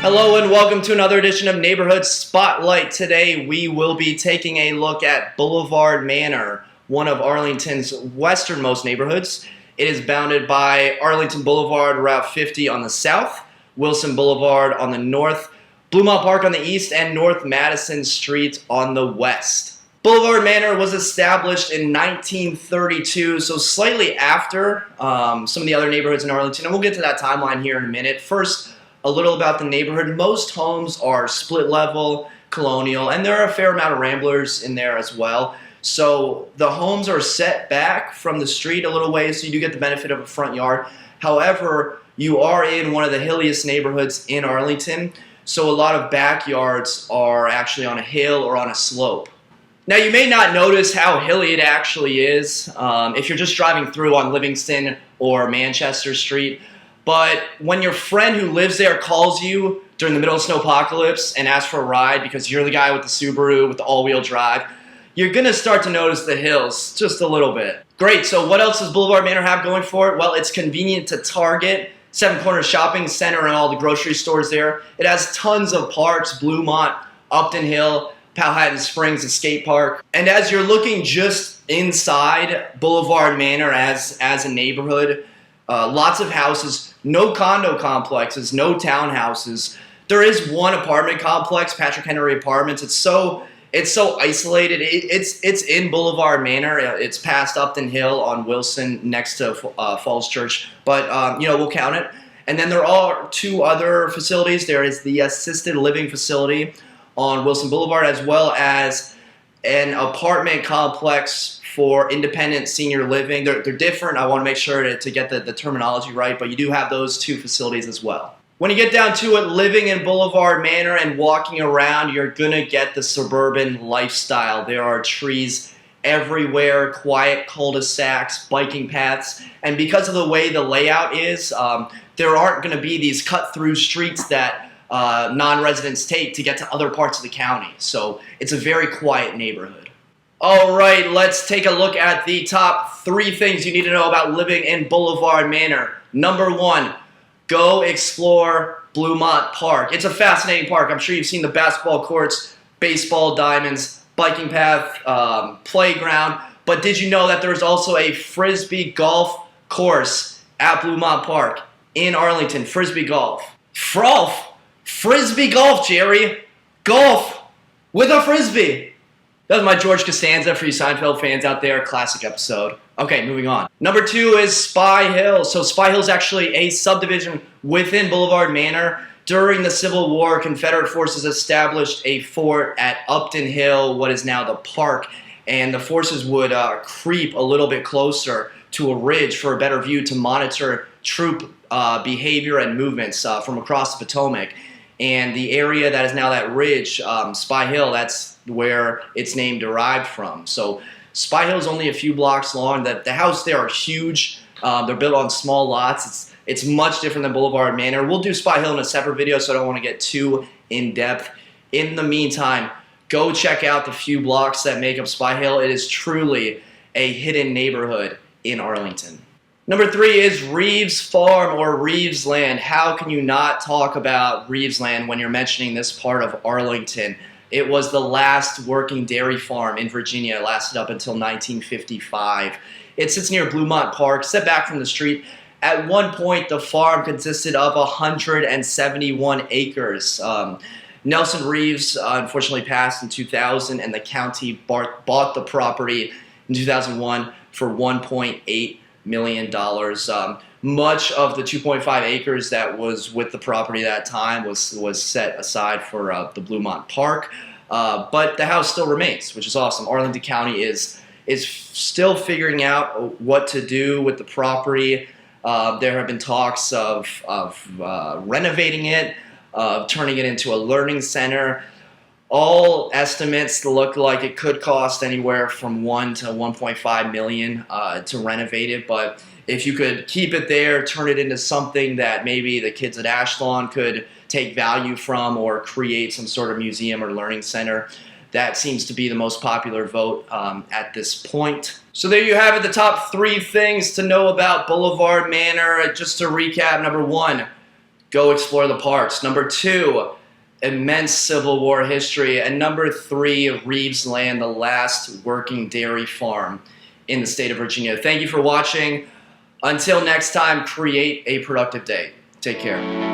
Hello and welcome to another edition of Neighborhood Spotlight. Today we will be taking a look at Boulevard Manor, one of Arlington's westernmost neighborhoods. It is bounded by Arlington Boulevard, Route 50 on the south, Wilson Boulevard on the north, Bluemont Park on the east, and North Madison Street on the west. Boulevard Manor was established in 1932, so slightly after some of the other neighborhoods in Arlington, and we'll get to that timeline here in a minute. First, a little about the neighborhood. Most homes are split level, Colonial, and there are a fair amount of Ramblers in there as well. So the homes are set back from the street a little ways, so you do get the benefit of a front yard. However, you are in one of the hilliest neighborhoods in Arlington, so a lot of backyards are actually on a hill or on a slope. Now, you may not notice how hilly it actually is if you're just driving through on Livingston or Manchester Street. But when your friend who lives there calls you during the middle of snowpocalypse and asks for a ride because you're the guy with the Subaru with the all-wheel drive, you're going to start to notice the hills just a little bit. Great, so what else does Boulevard Manor have going for it? Well, it's convenient to Target, Seven Corners Shopping Center, and all the grocery stores there. It has tons of parks, Bluemont, Upton Hill, Powhatan Springs, a skate park. And as you're looking just inside Boulevard Manor as a neighborhood, lots of houses, no condo complexes, no townhouses. There is one apartment complex, Patrick Henry Apartments. It's so isolated. It's in Boulevard Manor. It's past Upton Hill on Wilson, next to Falls Church. But we'll count it. And then there are two other facilities. There is the assisted living facility on Wilson Boulevard, as well as an apartment complex for independent senior living. They're different. I want to make sure to get the terminology right, but you do have those two facilities as well. When you get down to it, living in Boulevard Manor and walking around, you're going to get the suburban lifestyle. There are trees everywhere, quiet cul-de-sacs, biking paths, and because of the way the layout is, there aren't going to be these cut-through streets that non-residents take to get to other parts of the county. So it's a very quiet neighborhood. All right, let's take a look at the top 3 things you need to know about living in Boulevard Manor. Number 1, go explore Bluemont Park. It's a fascinating park. I'm sure you've seen the basketball courts, baseball diamonds, biking path, playground. But did you know that there's also a Frisbee golf course at Bluemont Park in Arlington? Frisbee golf. Frisbee golf, Jerry. Golf with a Frisbee. That was my George Costanza for you Seinfeld fans out there. Classic episode. Okay, moving on. Number 2 is Spy Hill. So Spy Hill is actually a subdivision within Boulevard Manor. During the Civil War, Confederate forces established a fort at Upton Hill, what is now the park, and the forces would creep a little bit closer to a ridge for a better view to monitor troop behavior and movements from across the Potomac. And the area that is now that ridge, Spy Hill, that's where its name derived from. So Spy Hill is only a few blocks long. The houses there are huge. They're built on small lots. It's much different than Boulevard Manor. We'll do Spy Hill in a separate video, so I don't want to get too in-depth. In the meantime, go check out the few blocks that make up Spy Hill. It is truly a hidden neighborhood in Arlington. Number 3 is Reeves Farm or Reeves Land. How can you not talk about Reeves Land when you're mentioning this part of Arlington? It was the last working dairy farm in Virginia. It lasted up until 1955. It sits near Bluemont Park, set back from the street. At one point, the farm consisted of 171 acres. Nelson Reeves unfortunately passed in 2000, and the county bought the property in 2001 for $1.8 million. Much of the 2.5 acres that was with the property at that time was set aside for the Bluemont Park, but the house still remains, which is awesome. Arlington County is still figuring out what to do with the property. There have been talks of renovating it, turning it into a learning center. All estimates look like it could cost anywhere from $1 to $1.5 million to renovate it, but if you could keep it there, turn it into something that maybe the kids at Ashlawn could take value from or create some sort of museum or learning center, that seems to be the most popular vote at this point. So there you have it, the top 3 things to know about Boulevard Manor. Just to recap, number 1, go explore the parks. Number 2, immense Civil War history. And number 3, Reeves Land, the last working dairy farm in the state of Virginia. Thank you for watching. Until next time, create a productive day. Take care.